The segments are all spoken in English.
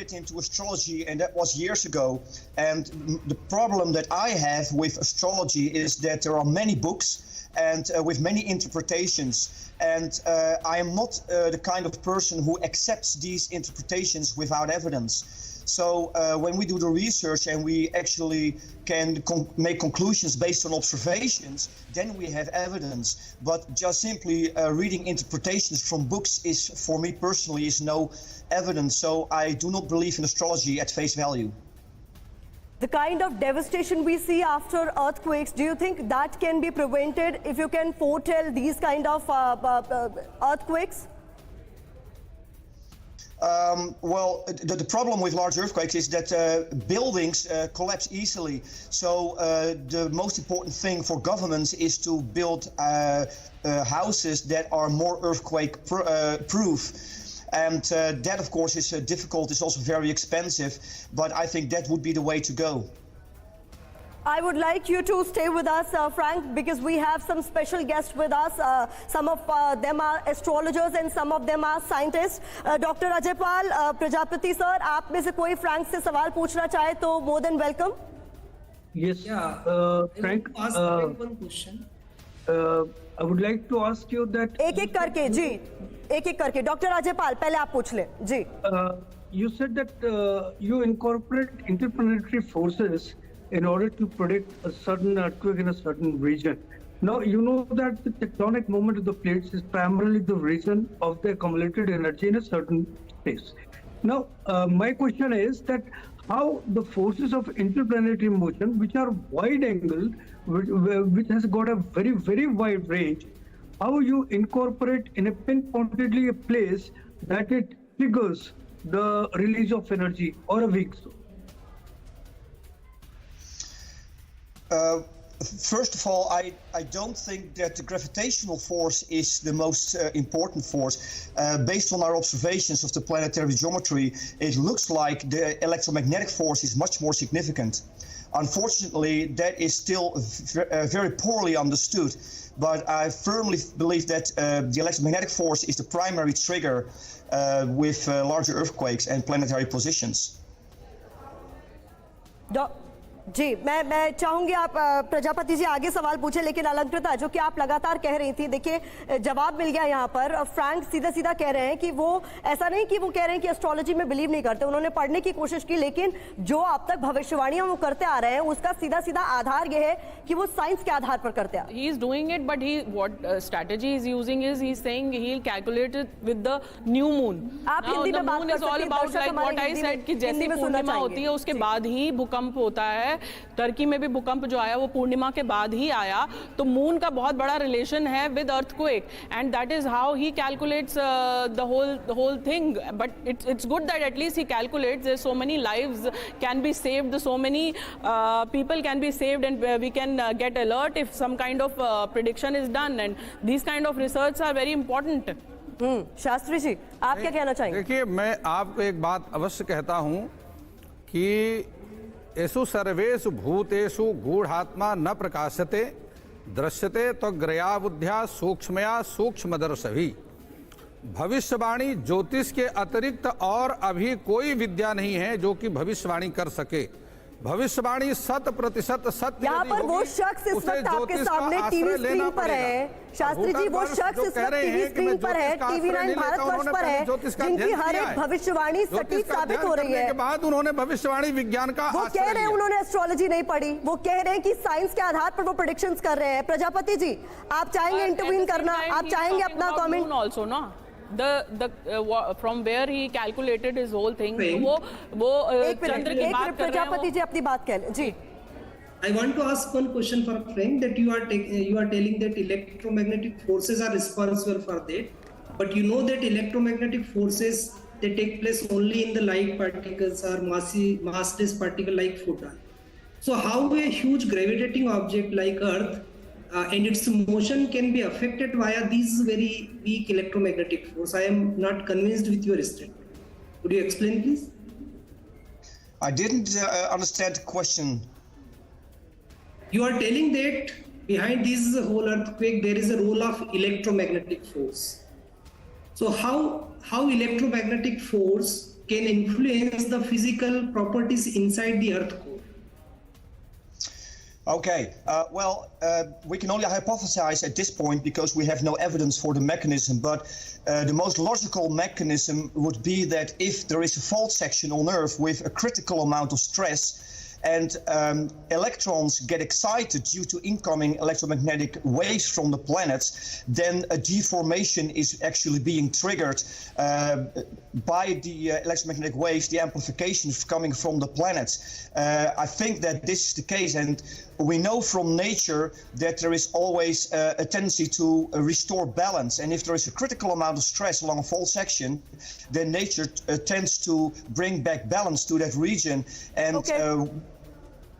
split into astrology, and that was years ago. And the problem that I have with astrology is that there are many books and with many interpretations. And I am not the kind of person who accepts these interpretations without evidence. So when we do the research and we actually can make conclusions based on observations, then we have evidence. But just simply reading interpretations from books is, for me personally, is no evidence. So I do not believe in astrology at face value. The kind of devastation we see after earthquakes, do you think that can be prevented if you can foretell these kind of earthquakes? Well, the problem with large earthquakes is that buildings collapse easily. So the most important thing for governments is to build houses that are more earthquake proof. And that, of course, is difficult. It's also very expensive. But I think that would be the way to go. I would like you to stay with us, Frank, because we have some special guests with us. Some of them are astrologers and some of them are scientists. Dr. Ajaypal Prajapati sir, आप में से कोई Frank से सवाल पूछना चाहे तो more than welcome. Yes, Frank. Ask one question. I would like to ask you that. एक-एक करके जी, एक-एक करके. Dr. Ajaypal, पहले आप पूछ लें जी. You said that you incorporate interplanetary forces in order to predict a certain earthquake in a certain region. Now, you know that the tectonic movement of the plates is primarily the region of the accumulated energy in a certain space. Now, my question is that how the forces of interplanetary motion, which are wide angled, which has got a very, very wide range, how you incorporate in a pinpointedly a place that it triggers the release of energy or a weak zone? First of all, I don't think that the gravitational force is the most important force. Based on our observations of the planetary geometry, it looks like the electromagnetic force is much more significant. Unfortunately, that is still very poorly understood. But I firmly believe that the electromagnetic force is the primary trigger with larger earthquakes and planetary positions. जी मैं चाहूंगी आप प्रजापति जी आगे सवाल पूछे, लेकिन अलंकृता जो कि आप लगातार कह रही थी, देखिए जवाब मिल गया यहाँ पर. फ्रैंक सीधा सीधा कह रहे हैं कि वो ऐसा नहीं कि वो कह रहे हैं कि एस्ट्रोलॉजी में बिलीव नहीं करते, उन्होंने पढ़ने की कोशिश की, लेकिन जो अब तक भविष्यवाणियां वो करते आ रहे हैं उसका सीधा सीधा आधार ये है कि वो साइंस के आधार पर करते आ रहे हैं. He is doing it, but what strategy is using is he's saying he'll calculate it with the new moon. आप हिंदी में बात कर सकते हैं. About like what I said कि जैसी पूर्णिमा होती है उसके बाद ही भूकंप होता है. टर्की में भी भूकंप जो आया वो पूर्णिमा के बाद ही आया, तो मून का बहुत बड़ा रिलेशन है with earthquake, and that is how he calculates the whole thing. But it's good that at least he calculates. There so many lives can be saved, so many people can be saved, and we can get alert if some kind of prediction is done, and this kind of research are very important. Shastri ji, आप क्या कहना चाहेंगे? देखिए, मैं आपको एक बात अवश्य कहता हूं कि एषु सर्वेषु भूतेषु गूढ़ात्मा न प्रकाशते दृश्यते त्वग्रया बुद्ध्या सूक्ष्मया सूक्ष्मदर्शभी. भविष्यवाणी ज्योतिष के अतिरिक्त और अभी कोई विद्या नहीं है जो कि भविष्यवाणी कर सके. भविष्यवाणी 100% सत्य. यहाँ पर वो शख्स इस वक्त आपके सामने टीवी स्क्रीन पर है. शास्त्री जी, वो शख्स इस वक्त टीवी स्क्रीन पर है, TV9 भारतवर्ष पर है, जिनकी हर एक भविष्यवाणी सटीक साबित हो रही है. के बाद उन्होंने भविष्यवाणी विज्ञान का वो कह रहे हैं उन्होंने एस्ट्रोलॉजी नहीं पढ़ी, वो कह रहे हैं कि साइंस के आधार पर वो प्रेडिक्शंस कर रहे हैं. प्रजापति जी, आप चाहेंगे इंटरवीन करना? आप चाहेंगे अपना कमेंट? ऑल्सो ना from where he calculated his whole thing. वो चंद्र की बात कर रहे हैं. प्रजापति जी अपनी बात कह लें जी. I want to ask one question for Frank, that you are telling that electromagnetic forces are responsible for that, but you know that electromagnetic forces, they take place only in the light particles or massless particle like photon. So how a huge gravitating object like Earth and its motion can be affected via these very weak electromagnetic force? I am not convinced with your statement. Would you explain, please? I didn't understand the question. You are telling that behind this whole earthquake there is a role of electromagnetic force. So how electromagnetic force can influence the physical properties inside the earth core? Okay, we can only hypothesize at this point because we have no evidence for the mechanism, but the most logical mechanism would be that if there is a fault section on Earth with a critical amount of stress and electrons get excited due to incoming electromagnetic waves from the planets, then a deformation is actually being triggered by the electromagnetic waves, the amplification coming from the planets. I think that this is the case, and we know from nature that there is always a tendency to restore balance, and if there is a critical amount of stress along a fault section, then nature tends to bring back balance to that region, and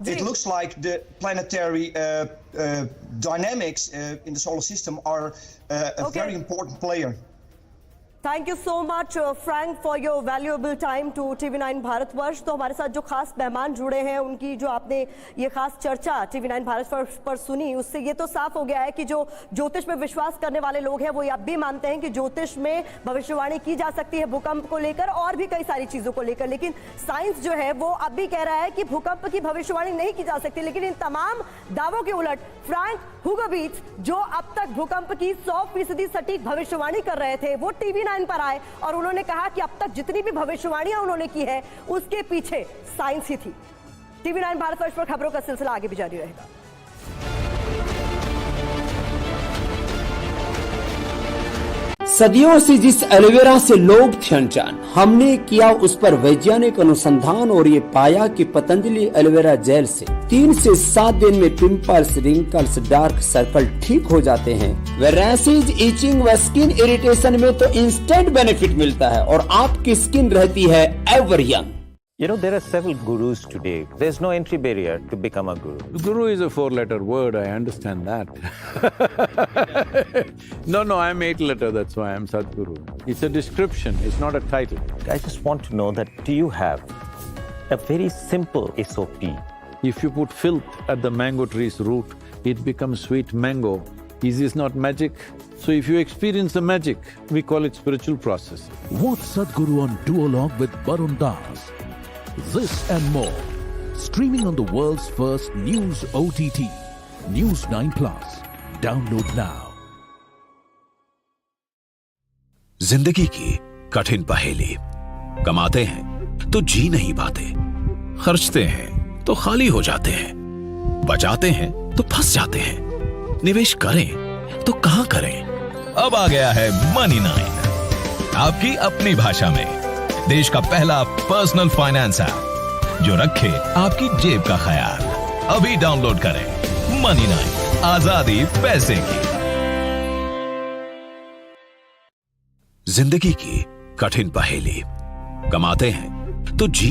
it looks like the planetary dynamics in the solar system are a very important player. Thank you so much Frank for your valuable time to TV9 Bharatvarsh. तो हमारे साथ जो खास मेहमान जुड़े हैं, उनकी जो आपने ये खास चर्चा TV9 भारतवर्ष पर सुनी, उससे ये तो साफ हो गया है कि जो ज्योतिष में विश्वास करने वाले लोग हैं वो अब भी मानते हैं कि ज्योतिष में भविष्यवाणी की जा सकती है भूकंप को लेकर और भी कई सारी चीजों को लेकर, लेकिन साइंस जो है वो अब भी कह रहा है कि भूकंप की भविष्यवाणी नहीं की जा सकती। लेकिन इन तमाम दावों के उलट फ्रैंक हुगरबीट्स, जो अब तक भूकंप की 100% सटीक भविष्यवाणी कर रहे थे, वो TV9 पर आए और उन्होंने कहा कि अब तक जितनी भी भविष्यवाणियां उन्होंने की है उसके पीछे साइंस ही थी। TV9 भारतवर्ष पर खबरों का सिलसिला आगे भी जारी रहेगा। सदियों से जिस एलोवेरा से लोग थे अनजान, हमने किया उस पर वैज्ञानिक अनुसंधान और ये पाया कि पतंजलि एलोवेरा जेल से 3 से 7 दिन में पिंपल्स, रिंकल्स, डार्क सर्कल ठीक हो जाते हैं। व रैशेज, इचिंग व स्किन इरिटेशन में तो इंस्टेंट बेनिफिट मिलता है और आपकी स्किन रहती है ever young. You know, there are several gurus today. There's no entry barrier to become a guru. Guru is a 4-letter word, I understand that. No, I'm 8-letter, that's why I'm Sadhguru. It's a description, it's not a title. I just want to know that do you have a very simple SOP? If you put filth at the mango tree's root, it becomes sweet mango. Is this not magic? So if you experience the magic, we call it spiritual process. Watch Sadhguru on Duologue with Barun Das. This and more. Streaming on the world's first news OTT. News 9+. Download now. जिंदगी की कठिन पहेली। कमाते हैं तो जी नहीं पाते, खर्चते हैं तो खाली हो जाते हैं, बचाते हैं तो फंस जाते हैं, निवेश करें तो कहां करें। अब आ गया है Money9, आपकी अपनी भाषा में देश का पहला पर्सनल फाइनेंस ऐप जो रखे आपकी जेब का ख्याल। अभी डाउनलोड करें Money9, आजादी पैसे की। जिंदगी की कठिन पहेली। कमाते हैं तो जी